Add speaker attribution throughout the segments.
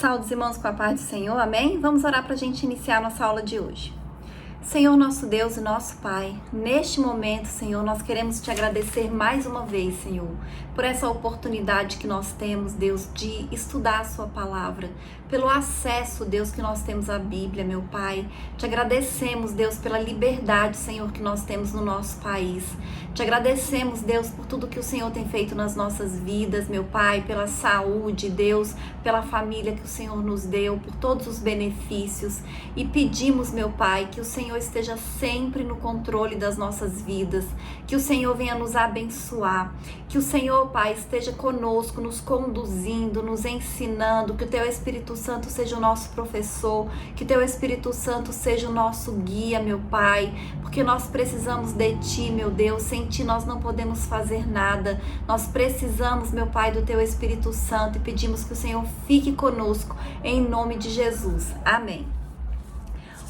Speaker 1: Saúde, irmãos, com a paz do Senhor, amém? Vamos orar para a gente iniciar a nossa aula de hoje. Senhor, nosso Deus e nosso Pai, neste momento, Senhor, nós queremos te agradecer mais uma vez, Senhor, por essa oportunidade que nós temos, Deus, de estudar a sua palavra, pelo acesso, Deus, que nós temos à Bíblia, meu Pai. Te agradecemos, Deus, pela liberdade, Senhor, que nós temos no nosso país. Te agradecemos, Deus, por tudo que o Senhor tem feito nas nossas vidas, meu Pai, pela saúde, Deus, pela família que o Senhor nos deu, por todos os benefícios. E pedimos, meu Pai, que o Senhor esteja sempre no controle das nossas vidas, que o Senhor venha nos abençoar, que o Senhor, Pai, esteja conosco, nos conduzindo, nos ensinando, que o Teu Espírito Santo seja o nosso professor, que o Teu Espírito Santo seja o nosso guia, meu Pai, porque nós precisamos de Ti, meu Deus. Sem Ti nós não podemos fazer nada. Nós precisamos, meu Pai, do Teu Espírito Santo e pedimos que o Senhor fique conosco, em nome de Jesus. Amém.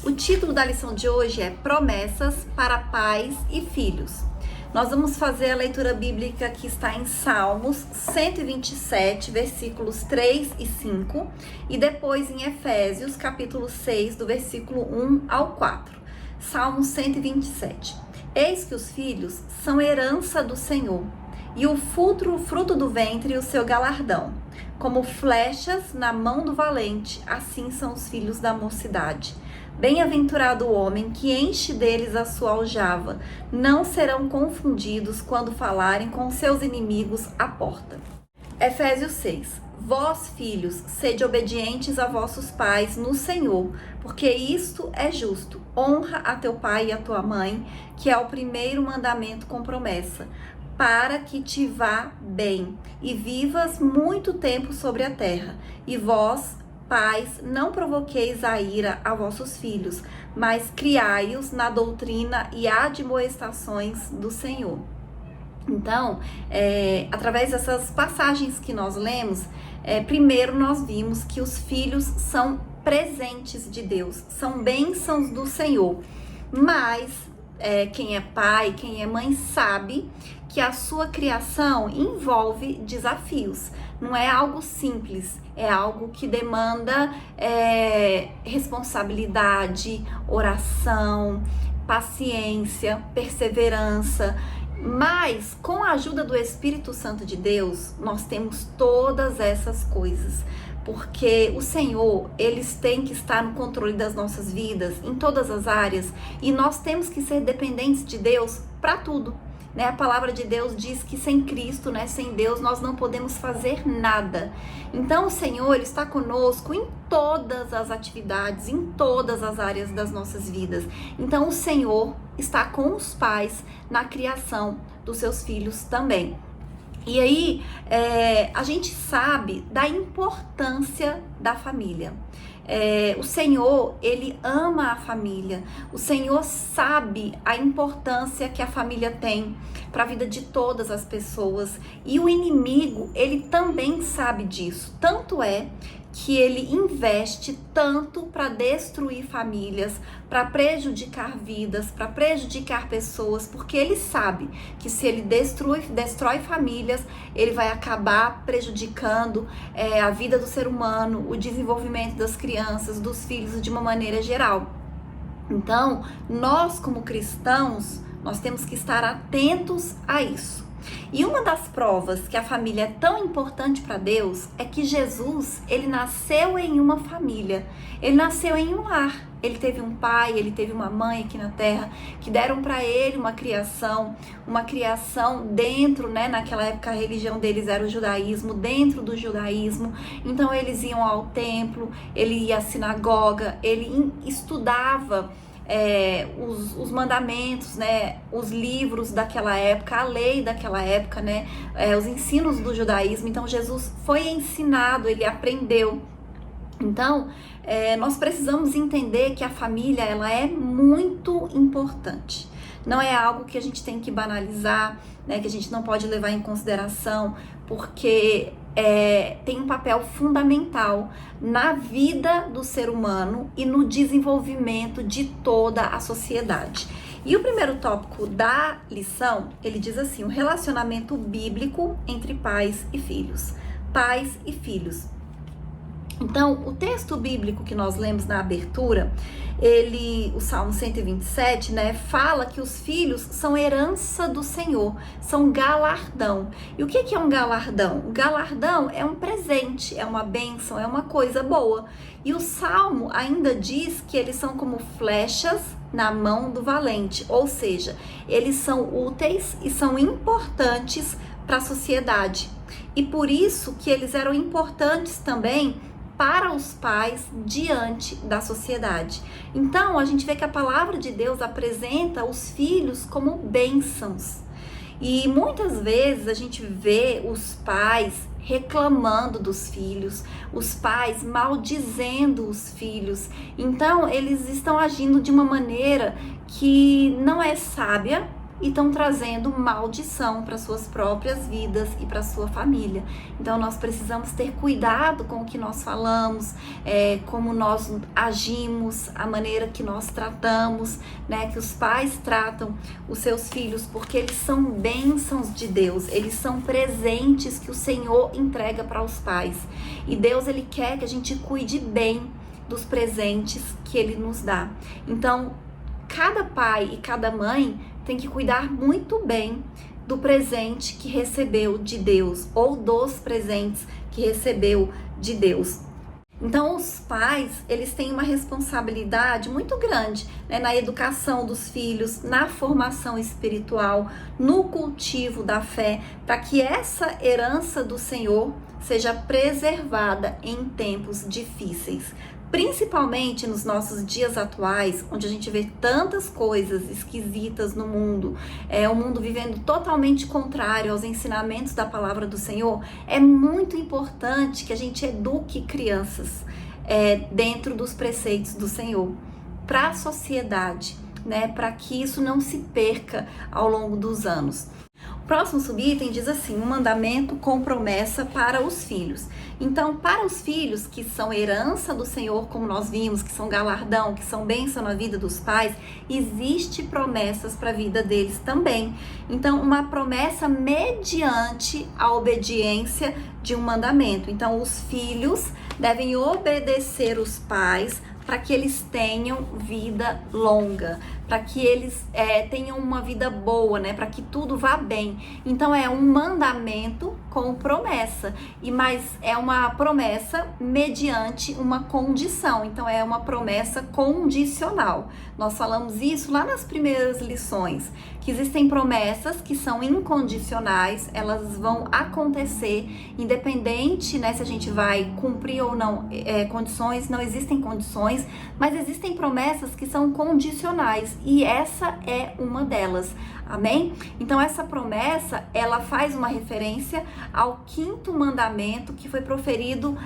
Speaker 1: O título da lição de hoje é Promessas para Pais e Filhos. Nós vamos fazer a leitura bíblica que está em Salmos 127, versículos 3 e 5, e depois em Efésios, capítulo 6, do versículo 1 ao 4. Salmos 127. Eis que os filhos são herança do Senhor, e o fruto do ventre o seu galardão. Como flechas na mão do valente, assim são os filhos da mocidade. Bem-aventurado o homem que enche deles a sua aljava, não serão confundidos quando falarem com seus inimigos à porta. Efésios 6. Vós, filhos, sede obedientes a vossos pais no Senhor, porque isto é justo. Honra a teu pai e a tua mãe, que é o primeiro mandamento com promessa, para que te vá bem e vivas muito tempo sobre a terra. E vós, pais, não provoqueis a ira a vossos filhos, mas criai-os na doutrina e admoestações do Senhor. Então, através dessas passagens que nós lemos, primeiro nós vimos que os filhos são presentes de Deus, são bênçãos do Senhor, mas quem é pai, quem é mãe sabe que a sua criação envolve desafios. Não é algo simples, é algo que demanda responsabilidade, oração, paciência, perseverança. Mas com a ajuda do Espírito Santo de Deus, nós temos todas essas coisas. Porque o Senhor, eles têm que estar no controle das nossas vidas, em todas as áreas, e nós temos que ser dependentes de Deus para tudo. A palavra de Deus diz que sem Cristo, sem Deus, nós não podemos fazer nada. Então o Senhor, Ele está conosco em todas as atividades, em todas as áreas das nossas vidas. Então o Senhor está com os pais na criação dos seus filhos também. E aí, a gente sabe da importância da família. O Senhor, Ele ama a família. O Senhor sabe a importância que a família tem para a vida de todas as pessoas. E o inimigo, ele também sabe disso. Tanto é que ele investe tanto para destruir famílias, para prejudicar vidas, para prejudicar pessoas, porque ele sabe que se ele destrói famílias, ele vai acabar prejudicando a vida do ser humano, o desenvolvimento das crianças, dos filhos de uma maneira geral. Então, nós como cristãos, nós temos que estar atentos a isso. E uma das provas que a família é tão importante para Deus é que Jesus, ele nasceu em uma família, ele nasceu em um lar. Ele teve um pai, ele teve uma mãe aqui na terra que deram para ele uma criação dentro, naquela época a religião deles era o judaísmo, dentro do judaísmo. Então eles iam ao templo, ele ia à sinagoga, ele estudava os mandamentos, os livros daquela época, a lei daquela época, os ensinos do judaísmo. Então Jesus foi ensinado, ele aprendeu. Então nós precisamos entender que a família, ela é muito importante. Não é algo que a gente tem que banalizar, que a gente não pode levar em consideração, porque tem um papel fundamental na vida do ser humano e no desenvolvimento de toda a sociedade. E o primeiro tópico da lição, ele diz assim: o relacionamento bíblico entre pais e filhos. Pais e filhos. Então, o texto bíblico que nós lemos na abertura, o Salmo 127, né, fala que os filhos são herança do Senhor, são galardão. E o que é um galardão? O galardão é um presente, é uma bênção, é uma coisa boa. E o Salmo ainda diz que eles são como flechas na mão do valente, ou seja, eles são úteis e são importantes para a sociedade. E por isso que eles eram importantes também para os pais diante da sociedade. Então, a gente vê que a palavra de Deus apresenta os filhos como bênçãos. E muitas vezes a gente vê os pais reclamando dos filhos, os pais maldizendo os filhos. Então, eles estão agindo de uma maneira que não é sábia, e estão trazendo maldição para suas próprias vidas e para sua família. Então nós precisamos ter cuidado com o que nós falamos, como nós agimos, a maneira que nós tratamos, né, que os pais tratam os seus filhos, porque eles são bênçãos de Deus, eles são presentes que o Senhor entrega para os pais. E Deus, ele quer que a gente cuide bem dos presentes que ele nos dá. Então, cada pai e cada mãe tem que cuidar muito bem do presente que recebeu de Deus, ou dos presentes que recebeu de Deus. Então, os pais, eles têm uma responsabilidade muito grande, né, na educação dos filhos, na formação espiritual, no cultivo da fé, para que essa herança do Senhor seja preservada em tempos difíceis. Principalmente nos nossos dias atuais, onde a gente vê tantas coisas esquisitas no mundo, o mundo vivendo totalmente contrário aos ensinamentos da palavra do Senhor, é muito importante que a gente eduque crianças dentro dos preceitos do Senhor, para a sociedade, né, para que isso não se perca ao longo dos anos. O próximo subitem diz assim: um mandamento com promessa para os filhos. Então, para os filhos que são herança do Senhor, como nós vimos, que são galardão, que são bênção na vida dos pais, existe promessas para a vida deles também. Então, uma promessa mediante a obediência de um mandamento. Então, os filhos devem obedecer os pais para que eles tenham vida longa, para que eles tenham uma vida boa, né? Para que tudo vá bem. Então é um mandamento com promessa, mas é uma promessa mediante uma condição. Então é uma promessa condicional. Nós falamos isso lá nas primeiras lições, que existem promessas que são incondicionais, elas vão acontecer independente, né, se a gente vai cumprir ou não condições. Não existem condições, mas existem promessas que são condicionais, e essa é uma delas. Amém? Então essa promessa, ela faz uma referência ao 5º mandamento que foi proferido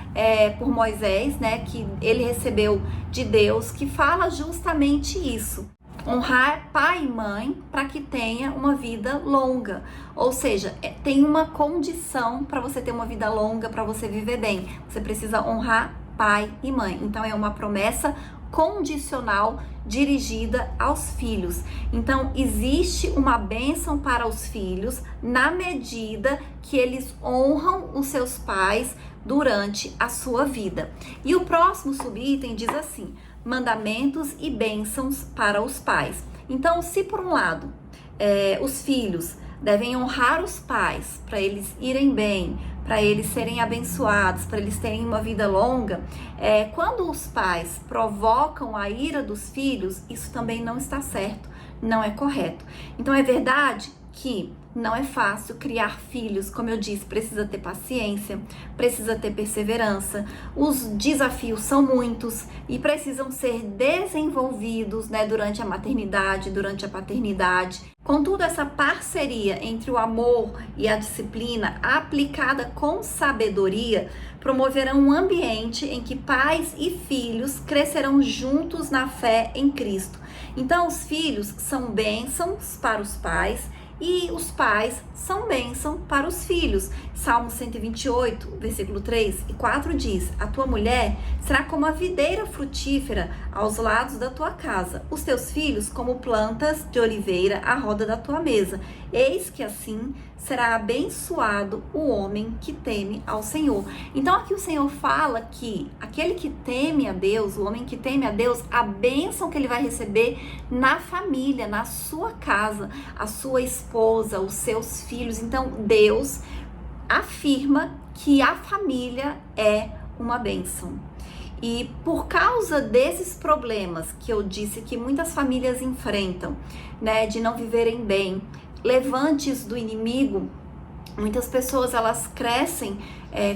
Speaker 1: por Moisés, né, que ele recebeu de Deus, que fala justamente isso: honrar pai e mãe para que tenha uma vida longa. Ou seja, tem uma condição para você ter uma vida longa, para você viver bem. Você precisa honrar pai e mãe. Então é uma promessa condicional dirigida aos filhos. Então existe uma bênção para os filhos na medida que eles honram os seus pais durante a sua vida. E o próximo subitem diz assim: mandamentos e bênçãos para os pais. Então, se por um lado os filhos devem honrar os pais para eles irem bem, para eles serem abençoados, para eles terem uma vida longa, quando os pais provocam a ira dos filhos, isso também não está certo, não é correto. Então é verdade que não é fácil criar filhos, como eu disse, precisa ter paciência, precisa ter perseverança, os desafios são muitos e precisam ser desenvolvidos, né, durante a maternidade, durante a paternidade. Contudo, essa parceria entre o amor e a disciplina aplicada com sabedoria promoverão um ambiente em que pais e filhos crescerão juntos na fé em Cristo. Então, os filhos são bênçãos para os pais e os pais são bênção para os filhos. Salmo 128, versículo 3 e 4 diz: a tua mulher será como a videira frutífera aos lados da tua casa, os teus filhos como plantas de oliveira à roda da tua mesa. Eis que assim será abençoado o homem que teme ao Senhor. Então aqui o Senhor fala que aquele que teme a Deus, o homem que teme a Deus, a bênção que ele vai receber na família, na sua casa, a sua esposa, os seus filhos. Então Deus afirma que a família é uma bênção. E por causa desses problemas que eu disse que muitas famílias enfrentam, né, de não viverem bem, levantes do inimigo, muitas pessoas elas crescem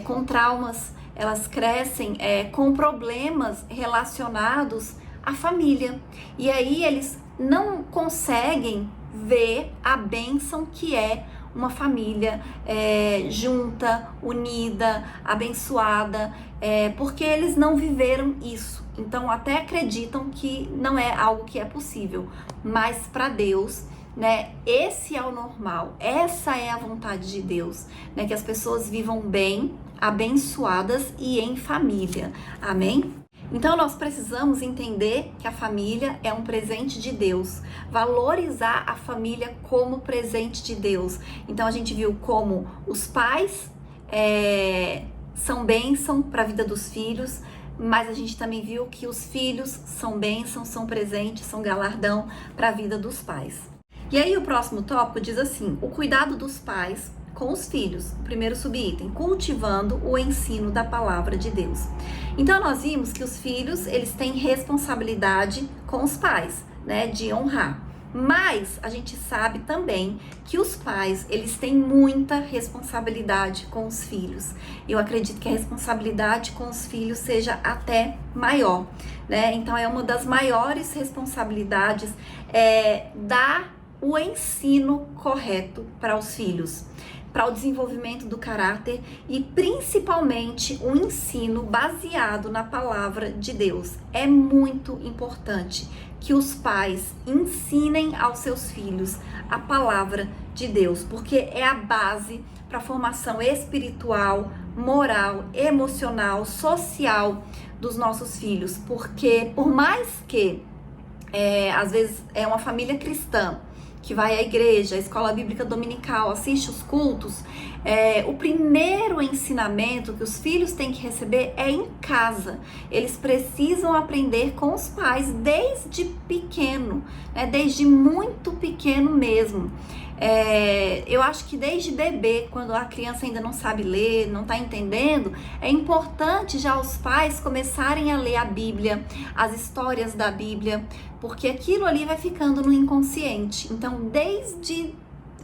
Speaker 1: com traumas, elas crescem com problemas relacionados à família. E aí eles não conseguem ver a bênção que é uma família junta, unida, abençoada, porque eles não viveram isso. Então até acreditam que não é algo que é possível, mas para Deus, né, esse é o normal, essa é a vontade de Deus, né, que as pessoas vivam bem, abençoadas e em família. Amém? Então nós precisamos entender que a família é um presente de Deus, valorizar a família como presente de Deus. Então a gente viu como os pais são bênção para a vida dos filhos, mas a gente também viu que os filhos são bênção, são presentes, são galardão para a vida dos pais. E aí o próximo tópico diz assim: o cuidado dos pais com os filhos. O primeiro subitem, cultivando o ensino da palavra de Deus. Então nós vimos que os filhos, eles têm responsabilidade com os pais, né, de honrar. Mas a gente sabe também que os pais, eles têm muita responsabilidade com os filhos. Eu acredito que a responsabilidade com os filhos seja até maior, né? Então é uma das maiores responsabilidades dar o ensino correto para os filhos, para o desenvolvimento do caráter e principalmente o ensino baseado na palavra de Deus. É muito importante que os pais ensinem aos seus filhos a palavra de Deus, porque é a base para a formação espiritual, moral, emocional, social dos nossos filhos. Porque por mais que às vezes é uma família cristã, que vai à igreja, à escola bíblica dominical, assiste os cultos, o primeiro ensinamento que os filhos têm que receber é em casa. Eles precisam aprender com os pais desde pequeno, né? Desde muito pequeno mesmo. Eu acho que desde bebê, quando a criança ainda não sabe ler, não está entendendo, é importante já os pais começarem a ler a Bíblia, as histórias da Bíblia, porque aquilo ali vai ficando no inconsciente. Então, desde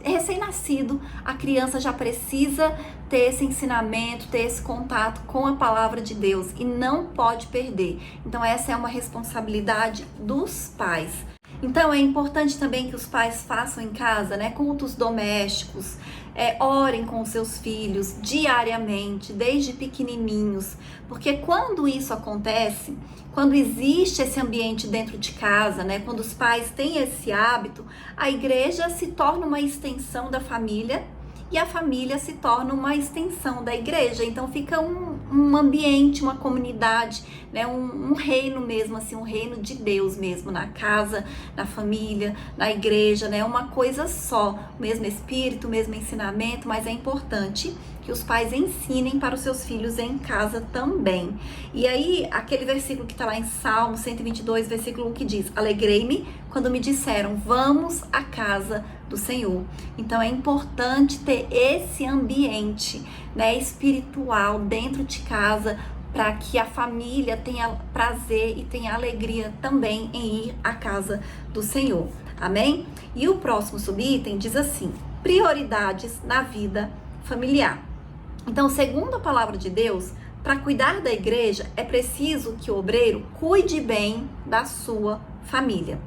Speaker 1: recém-nascido, a criança já precisa ter esse ensinamento, ter esse contato com a palavra de Deus e não pode perder. Então, essa é uma responsabilidade dos pais. Então é importante também que os pais façam em casa, né, cultos domésticos, orem com os seus filhos diariamente, desde pequenininhos, porque quando isso acontece, quando existe esse ambiente dentro de casa, né, quando os pais têm esse hábito, a igreja se torna uma extensão da família e a família se torna uma extensão da igreja. Então fica um ambiente, uma comunidade, né, um reino mesmo, assim, um reino de Deus mesmo, na casa, na família, na igreja, né, uma coisa só, o mesmo espírito, o mesmo ensinamento, mas é importante que os pais ensinem para os seus filhos em casa também. E aí, aquele versículo que está lá em Salmo 122, versículo 1, que diz: alegrei-me quando me disseram, vamos à casa do Senhor. Então é importante ter esse ambiente, né, espiritual dentro de casa, para que a família tenha prazer e tenha alegria também em ir à casa do Senhor. Amém? E o próximo subitem diz assim: prioridades na vida familiar. Então, segundo a palavra de Deus, para cuidar da igreja é preciso que o obreiro cuide bem da sua família.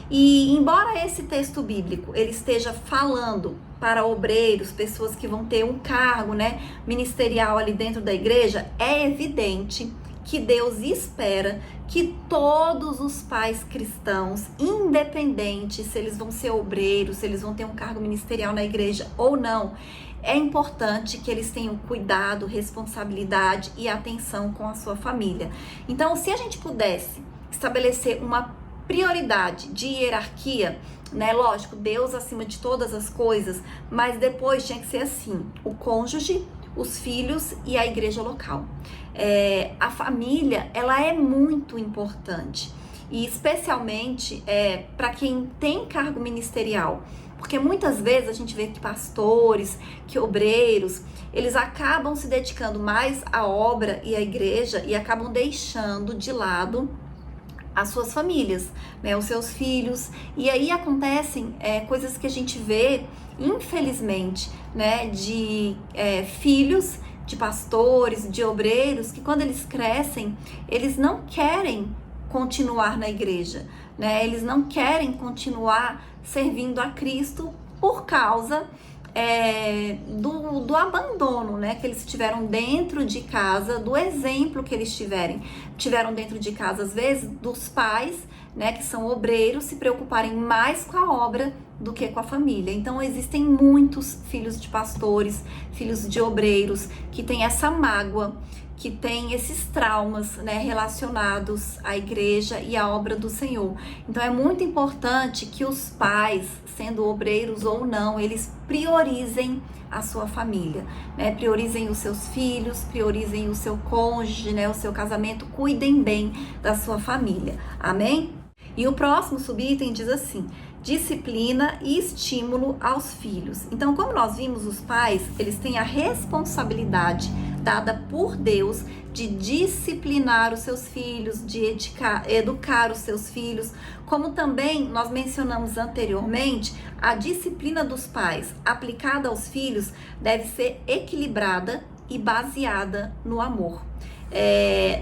Speaker 1: E embora esse texto bíblico ele esteja falando para obreiros, pessoas que vão ter um cargo, né, ministerial ali dentro da igreja, é evidente que Deus espera que todos os pais cristãos, independente se eles vão ser obreiros, se eles vão ter um cargo ministerial na igreja ou não, é importante que eles tenham cuidado, responsabilidade e atenção com a sua família. Então, se a gente pudesse estabelecer uma prioridade de hierarquia, né? Lógico, Deus acima de todas as coisas, mas depois tinha que ser assim: o cônjuge, os filhos e a igreja local. A família, ela é muito importante, e especialmente para quem tem cargo ministerial, porque muitas vezes a gente vê que pastores, que obreiros, eles acabam se dedicando mais à obra e à igreja e acabam deixando de lado as suas famílias, né, os seus filhos, e aí acontecem coisas que a gente vê, infelizmente, né, de filhos de pastores, de obreiros, que quando eles crescem, eles não querem continuar na igreja, né, eles não querem continuar servindo a Cristo por causa do abandono, né, que eles tiveram dentro de casa, do exemplo que eles tiveram dentro de casa, às vezes, dos pais, né, que são obreiros, se preocuparem mais com a obra do que com a família. Então, existem muitos filhos de pastores, filhos de obreiros, que têm essa mágoa, que tem esses traumas, né, relacionados à igreja e à obra do Senhor. Então é muito importante que os pais, sendo obreiros ou não, eles priorizem a sua família, né? Priorizem os seus filhos, priorizem o seu cônjuge, né, o seu casamento, cuidem bem da sua família. Amém? E o próximo subitem diz assim: disciplina e estímulo aos filhos. Então, como nós vimos, os pais, eles têm a responsabilidade dada por Deus de disciplinar os seus filhos, de educar os seus filhos, como também nós mencionamos anteriormente, a disciplina dos pais aplicada aos filhos deve ser equilibrada e baseada no amor.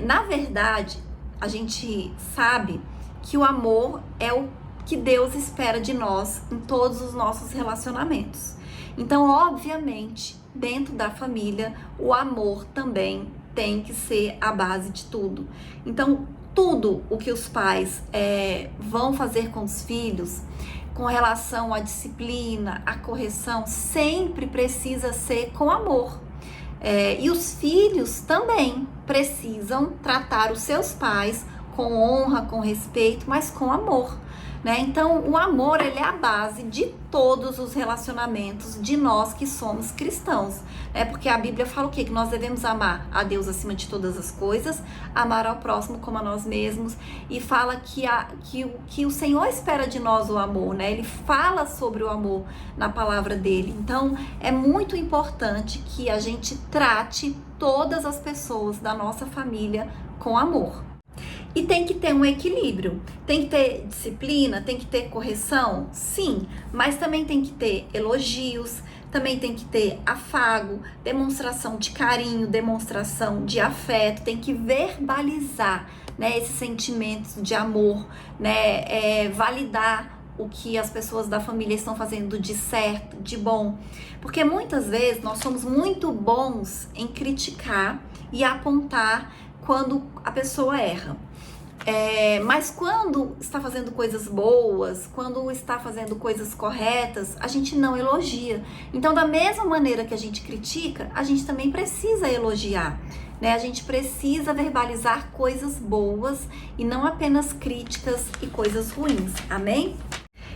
Speaker 1: Na verdade, a gente sabe que o amor é o que Deus espera de nós em todos os nossos relacionamentos. Então, obviamente, dentro da família, o amor também tem que ser a base de tudo. Então, tudo o que os pais vão fazer com os filhos, com relação à disciplina, à correção, sempre precisa ser com amor. E os filhos também precisam tratar os seus pais com honra, com respeito, mas com amor, né? Então, o amor, ele é a base de todos os relacionamentos de nós que somos cristãos, né? Porque a Bíblia fala o quê? Que nós devemos amar a Deus acima de todas as coisas, amar ao próximo como a nós mesmos, e fala que o Senhor espera de nós o amor, né? Ele fala sobre o amor na palavra dele. Então, é muito importante que a gente trate todas as pessoas da nossa família com amor. E tem que ter um equilíbrio, tem que ter disciplina, tem que ter correção, sim, mas também tem que ter elogios, também tem que ter afago, demonstração de carinho, demonstração de afeto, tem que verbalizar, né, esses sentimentos de amor, né, validar o que as pessoas da família estão fazendo de certo, de bom, porque muitas vezes nós somos muito bons em criticar e apontar quando a pessoa erra. Mas quando está fazendo coisas boas, quando está fazendo coisas corretas, a gente não elogia. Então, da mesma maneira que a gente critica, a gente também precisa elogiar, né? A gente precisa verbalizar coisas boas e não apenas críticas e coisas ruins. Amém?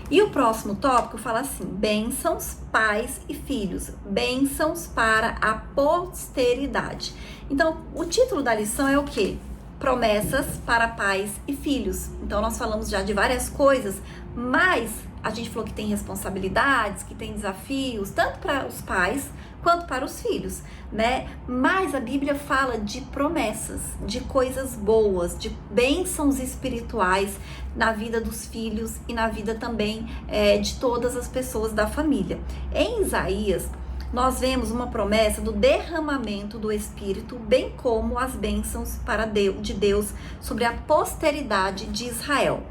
Speaker 1: E o próximo tópico fala assim: bênçãos, pais e filhos, bênçãos para a posteridade. Então, o título da lição é o quê? Promessas para pais e filhos. Então, nós falamos já de várias coisas, mas a gente falou que tem responsabilidades, que tem desafios, tanto para os pais quanto para os filhos, né? Mas a Bíblia fala de promessas, de coisas boas, de bênçãos espirituais na vida dos filhos e na vida também de todas as pessoas da família. Em Isaías, nós vemos uma promessa do derramamento do Espírito, bem como as bênçãos de Deus sobre a posteridade de Israel.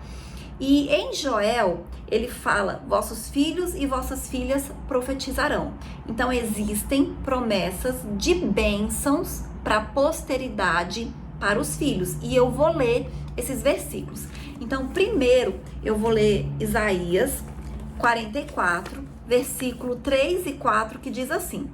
Speaker 1: E em Joel, ele fala: vossos filhos e vossas filhas profetizarão. Então, existem promessas de bênçãos para a posteridade para os filhos. E eu vou ler esses versículos. Então, primeiro, eu vou ler Isaías 44, versículo 3 e 4, que diz assim: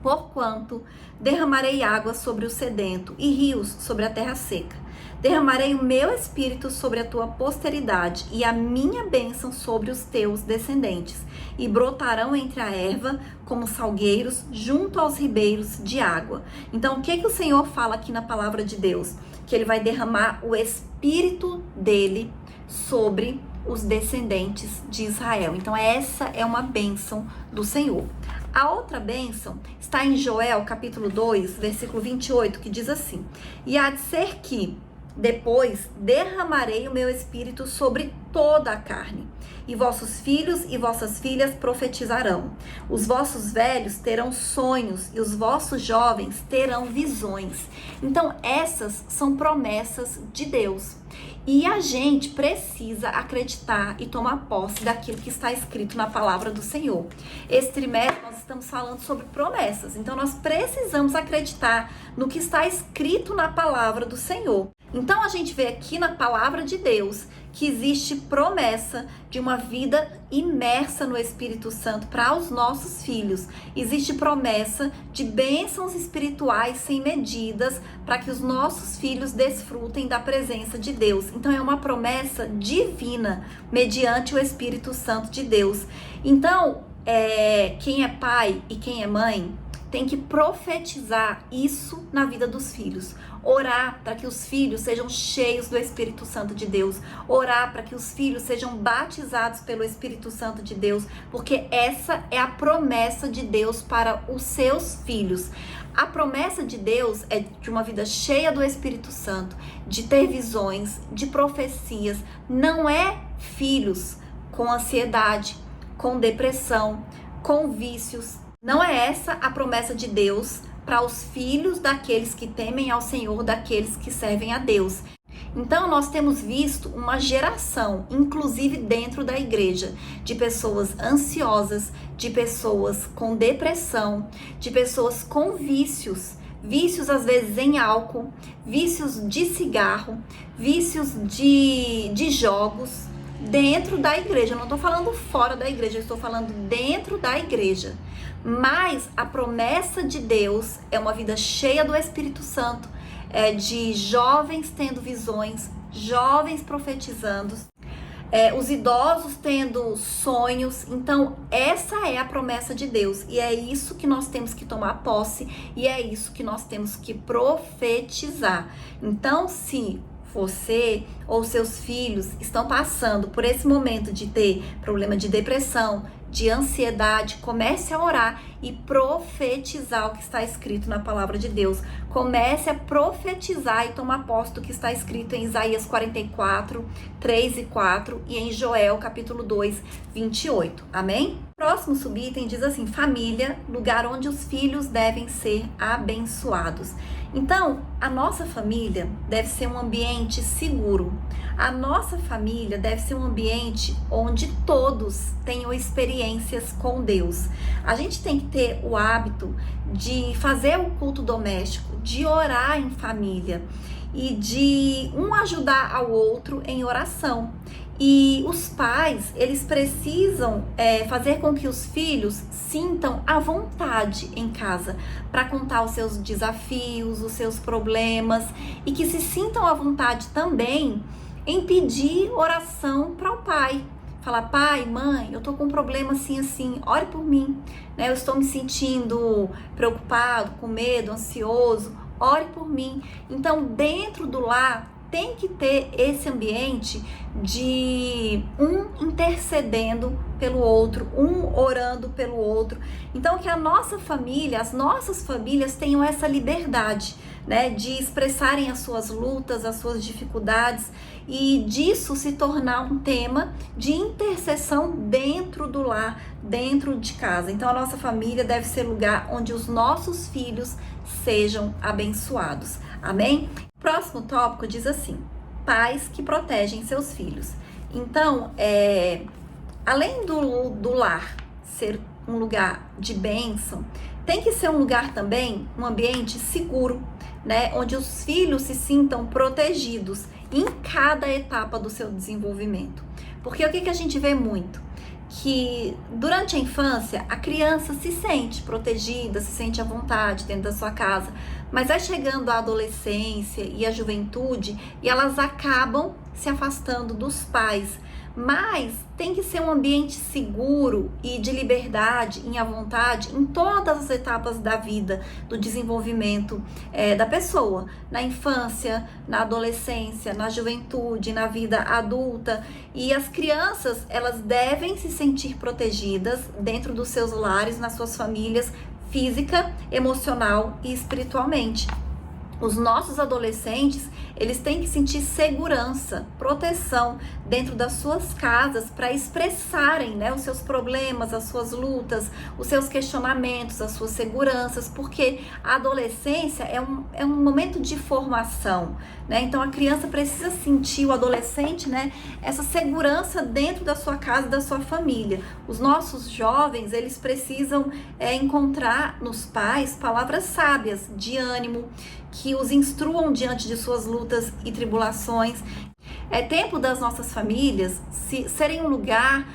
Speaker 1: porquanto derramarei água sobre o sedento e rios sobre a terra seca. Derramarei o meu espírito sobre a tua posteridade e a minha bênção sobre os teus descendentes, e brotarão entre a erva como salgueiros junto aos ribeiros de água. Então, o que o Senhor fala aqui na palavra de Deus? Que ele vai derramar o espírito dele sobre os descendentes de Israel. Então, essa é uma bênção do Senhor. A outra bênção está em Joel, capítulo 2, versículo 28, que diz assim: e há de ser que depois derramarei o meu espírito sobre toda a carne, e vossos filhos e vossas filhas profetizarão. Os vossos velhos terão sonhos e os vossos jovens terão visões. Então, essas são promessas de Deus. E a gente precisa acreditar e tomar posse daquilo que está escrito na palavra do Senhor. Esse trimestre nós estamos falando sobre promessas. Então, nós precisamos acreditar no que está escrito na palavra do Senhor. Então, a gente vê aqui na palavra de Deus que existe promessa de uma vida imersa no Espírito Santo para os nossos filhos. Existe promessa de bênçãos espirituais sem medidas para que os nossos filhos desfrutem da presença de Deus. Então, é uma promessa divina mediante o Espírito Santo de Deus. Então, quem é pai e quem é mãe tem que profetizar isso na vida dos filhos. Orar para que os filhos sejam cheios do Espírito Santo de Deus. Orar para que os filhos sejam batizados pelo Espírito Santo de Deus, porque essa é a promessa de Deus para os seus filhos. A promessa de Deus é de uma vida cheia do Espírito Santo, de ter visões, de profecias. Não é filhos com ansiedade, com depressão, com vícios. Não é essa a promessa de Deus para os filhos daqueles que temem ao Senhor, daqueles que servem a Deus. Então, nós temos visto uma geração, inclusive dentro da igreja, de pessoas ansiosas, de pessoas com depressão, de pessoas com vícios às vezes em álcool, vícios de cigarro, vícios de jogos, dentro da igreja. Eu não estou falando fora da igreja, eu estou falando dentro da igreja. Mas a promessa de Deus é uma vida cheia do Espírito Santo, de jovens tendo visões, jovens profetizando, os idosos tendo sonhos. Então, essa é a promessa de Deus, e é isso que nós temos que tomar posse, e é isso que nós temos que profetizar. Então, se você ou seus filhos estão passando por esse momento de ter problema de depressão, de ansiedade, comece a orar e profetizar o que está escrito na palavra de Deus. Comece a profetizar e tomar posse do que está escrito em Isaías 44, 3 e 4 e em Joel capítulo 2, 28. Amém? Próximo subitem diz assim: família, lugar onde os filhos devem ser abençoados. Então, a nossa família deve ser um ambiente seguro. A nossa família deve ser um ambiente onde todos tenham experiências com Deus. A gente tem que ter o hábito de fazer o culto doméstico, de orar em família e de um ajudar ao outro em oração. E os pais, eles precisam fazer com que os filhos sintam à vontade em casa para contar os seus desafios, os seus problemas, e que se sintam à vontade também em pedir oração para o pai. Falar: pai, mãe, eu tô com um problema assim, ore por mim, né? Eu estou me sentindo preocupado, com medo, ansioso, ore por mim. Então, dentro do lar, tem que ter esse ambiente de um intercedendo pelo outro, um orando pelo outro. Então, que a nossa família, as nossas famílias tenham essa liberdade, né, de expressarem as suas lutas, as suas dificuldades, e disso se tornar um tema de intercessão dentro do lar, dentro de casa. Então, a nossa família deve ser lugar onde os nossos filhos sejam abençoados. Amém? Próximo tópico diz assim: pais que protegem seus filhos. Então, além do lar ser um lugar de bênção, tem que ser um lugar também, um ambiente seguro, né? Onde os filhos se sintam protegidos em cada etapa do seu desenvolvimento. Porque o que a gente vê muito? que durante a infância a criança se sente protegida, se sente à vontade dentro da sua casa, mas vai chegando a adolescência e a juventude e elas acabam se afastando dos pais. Mas tem que ser um ambiente seguro e de liberdade, à vontade, em todas as etapas da vida, do desenvolvimento da pessoa, na infância, na adolescência, na juventude, na vida adulta. E as crianças, elas devem se sentir protegidas dentro dos seus lares, nas suas famílias, física, emocional e espiritualmente. Os nossos adolescentes, eles têm que sentir segurança, proteção dentro das suas casas para expressarem, né, os seus problemas, as suas lutas, os seus questionamentos, as suas seguranças, porque a adolescência é um momento de formação, né? Então a criança precisa sentir, o adolescente, né, essa segurança dentro da sua casa, da sua família. Os nossos jovens, eles precisam encontrar nos pais palavras sábias, de ânimo, que os instruam diante de suas lutas e tribulações. É tempo das nossas famílias serem um lugar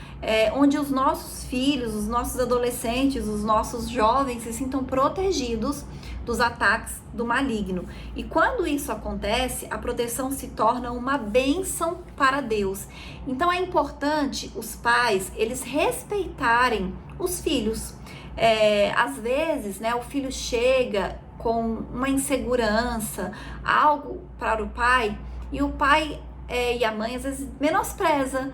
Speaker 1: onde os nossos filhos, os nossos adolescentes, os nossos jovens se sintam protegidos dos ataques do maligno. E quando isso acontece, a proteção se torna uma bênção para Deus. Então é importante os pais, eles respeitarem os filhos. Às vezes, né, o filho chega com uma insegurança, algo para o pai, e o pai e a mãe às vezes menospreza,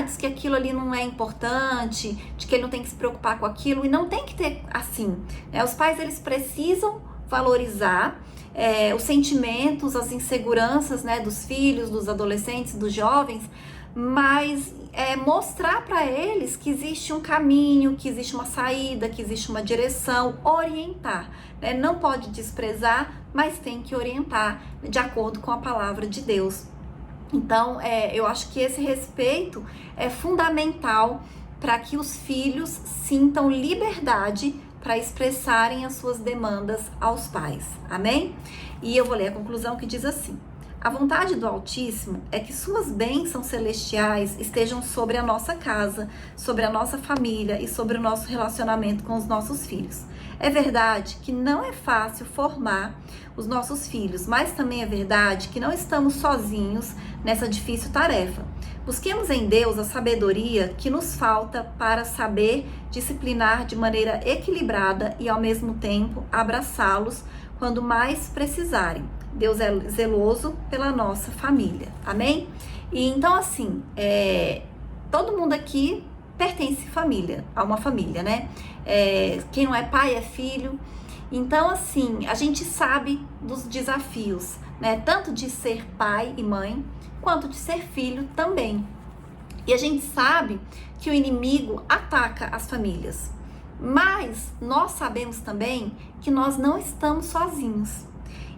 Speaker 1: diz que aquilo ali não é importante, de que ele não tem que se preocupar com aquilo, e não tem que ter assim, né? Os pais, eles precisam valorizar os sentimentos, as inseguranças, né, dos filhos, dos adolescentes, dos jovens, mas mostrar para eles que existe um caminho, que existe uma saída, que existe uma direção, orientar, né? Não pode desprezar, mas tem que orientar de acordo com a palavra de Deus. Então, eu acho que esse respeito é fundamental para que os filhos sintam liberdade para expressarem as suas demandas aos pais. Amém? E eu vou ler a conclusão, que diz assim: a vontade do Altíssimo é que suas bênçãos celestiais estejam sobre a nossa casa, sobre a nossa família e sobre o nosso relacionamento com os nossos filhos. É verdade que não é fácil formar os nossos filhos, mas também é verdade que não estamos sozinhos nessa difícil tarefa. Busquemos em Deus a sabedoria que nos falta para saber disciplinar de maneira equilibrada e, ao mesmo tempo, abraçá-los quando mais precisarem. Deus é zeloso pela nossa família, amém? E então, assim, todo mundo aqui pertence a uma família, né? Quem não é pai é filho. Então, assim, a gente sabe dos desafios, né? Tanto de ser pai e mãe, quanto de ser filho também. E a gente sabe que o inimigo ataca as famílias. Mas nós sabemos também que nós não estamos sozinhos.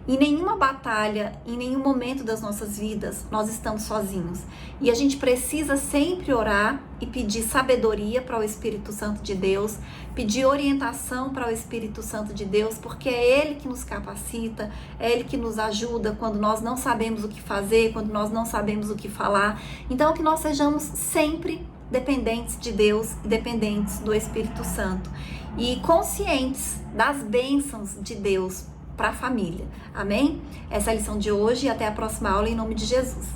Speaker 1: Em nenhuma batalha, em nenhum momento das nossas vidas, nós estamos sozinhos. E a gente precisa sempre orar e pedir sabedoria para o Espírito Santo de Deus, pedir orientação para o Espírito Santo de Deus, porque é Ele que nos capacita, é Ele que nos ajuda quando nós não sabemos o que fazer, quando nós não sabemos o que falar. Então, que nós sejamos sempre dependentes de Deus e dependentes do Espírito Santo. E conscientes das bênçãos de Deus para a família. Amém? Essa é a lição de hoje e até a próxima aula, em nome de Jesus.